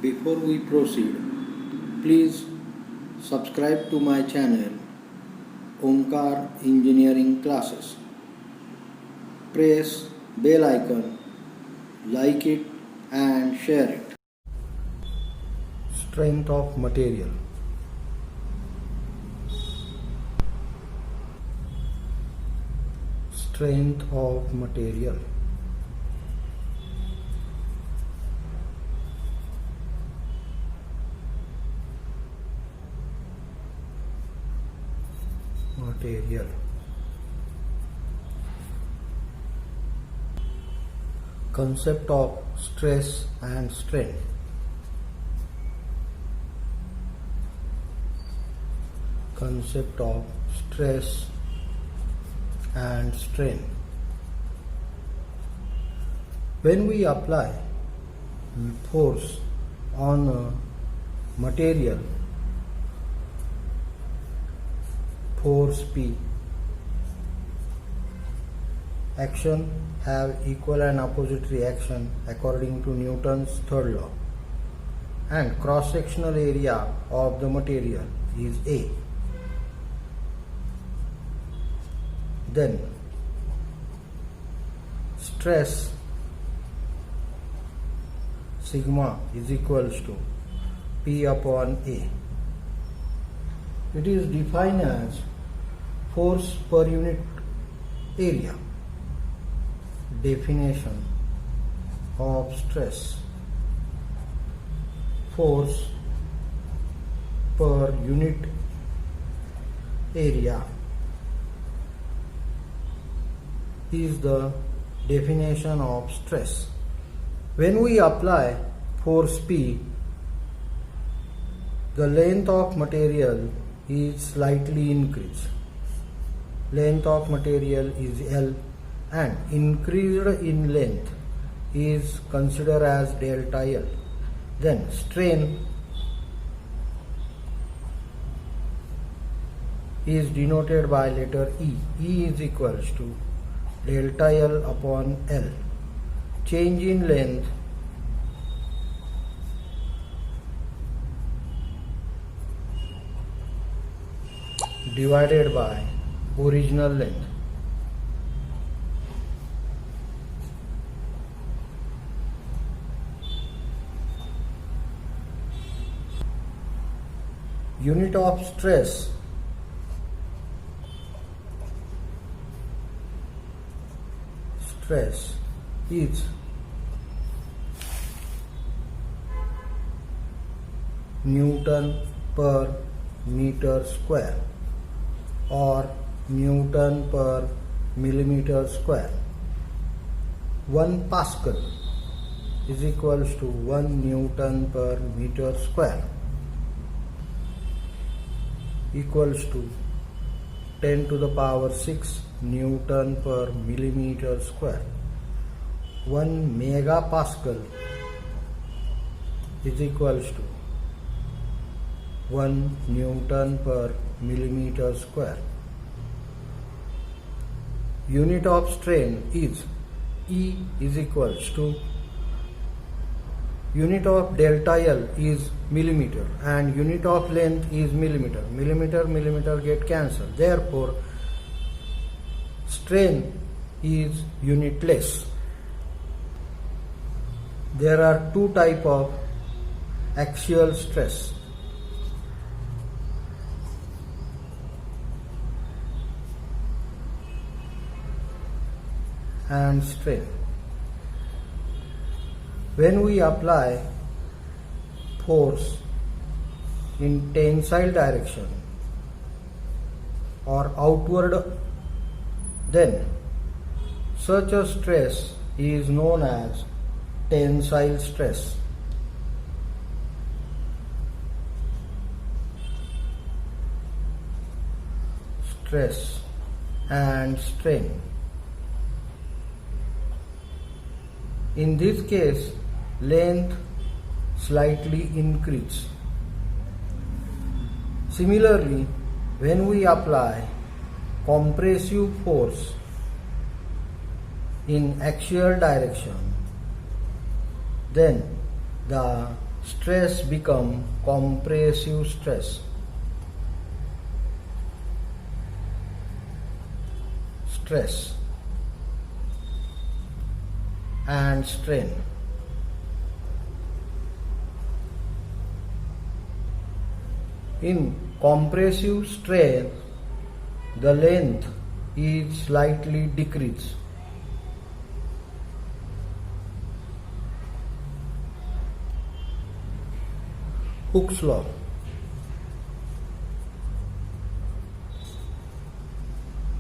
Before we proceed, please subscribe to my channel Omkar Engineering Classes. Press bell icon, like it and share it. Strength of material. Strength of material. Material. Concept of stress and strain. Concept of stress and strain. When we apply force on a material, force P, action have equal and opposite reaction according to Newton's third law, and cross-sectional area of the material is A. Then stress sigma is equals to P upon A. It is defined as force per unit area. Definition of stress: force per unit area is the definition of stress. When we apply force P, the length of material is slightly increased. Length of material is L, and increased in length is considered as delta L. Then strain is denoted by letter E. E is equals to delta L upon L. Change in length divided by original length. Unit of stress is Newton per meter square or Newton per millimeter square. 1 Pascal is equals to 1 Newton per meter square, equals to 10 to the power 6 Newton per millimeter square. 1 megapascal is equals to 1 Newton per millimeter square. Unit of strain is E is equals to unit of delta L is millimeter and unit of length is millimeter. Millimeter get cancelled. Therefore, strain is unitless. There are two types of axial stress. And strain. When we apply force in tensile direction or outward, then such a stress is known as tensile stress. Stress and strain. In this case, length slightly increase. Similarly, when we apply compressive force in axial direction, then the stress become compressive stress. Stress and strain. In compressive strain, the length is slightly decreased. Hooke's law.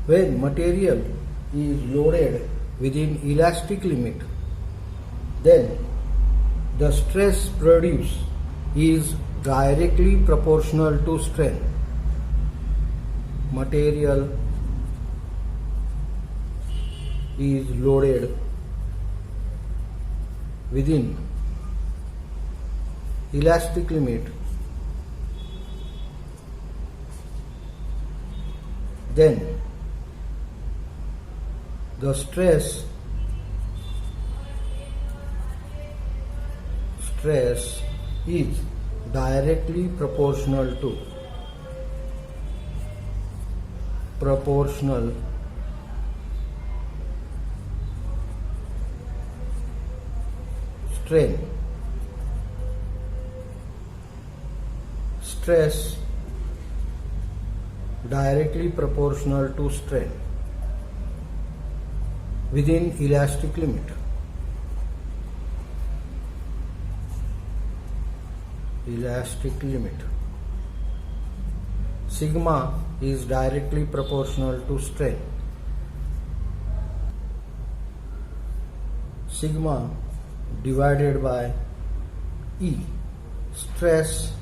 When material is loaded within elastic limit, then the stress produced is directly proportional to strain. Material is loaded within elastic limit, then the stress is directly proportional to strain. Stress directly proportional to strain within elastic limit. Sigma is directly proportional to strain. Sigma divided by E. Stress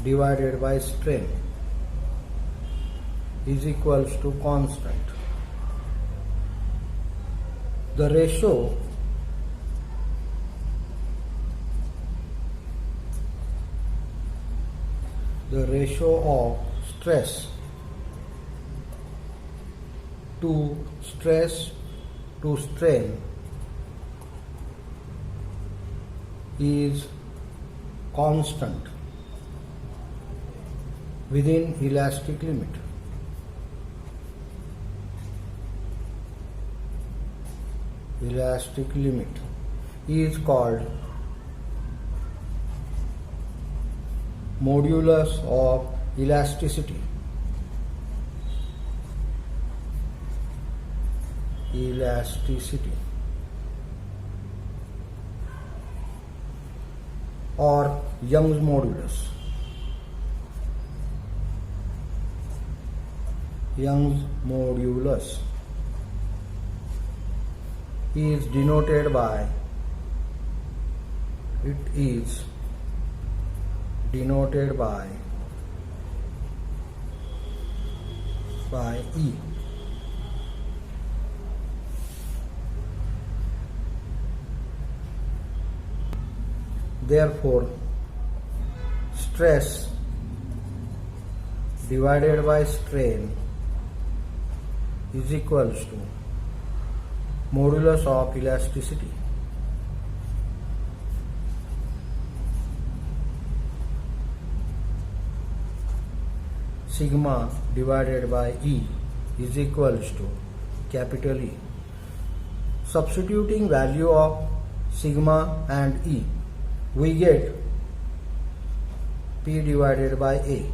divided by strain is equals to constant. The ratio of stress to strain is constant within elastic limit. Elastic limit is called modulus of elasticity. Or Young's modulus. Young's modulus is denoted by E. Therefore, stress divided by strain is equals to modulus of elasticity. Sigma divided by E is equals to capital E. Substituting value of sigma and E, we get P divided by A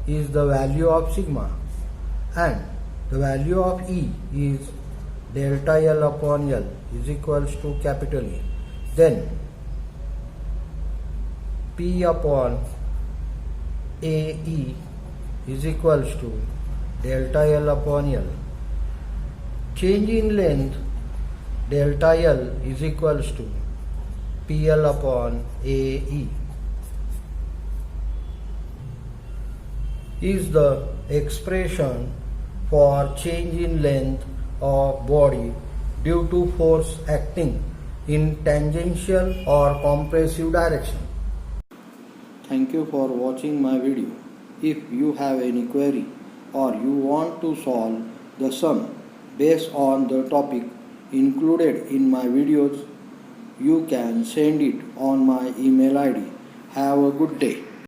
is the value of sigma and the value of E is delta L upon L is equals to capital E. Then P upon AE is equals to delta L upon L. Change in length delta L is equals to PL upon AE is the expression for change in length of body due to force acting in tangential or compressive direction. Thank you for watching my video. If you have any query or you want to solve the sum based on the topic included in my videos, you can send it on my email ID. Have a good day.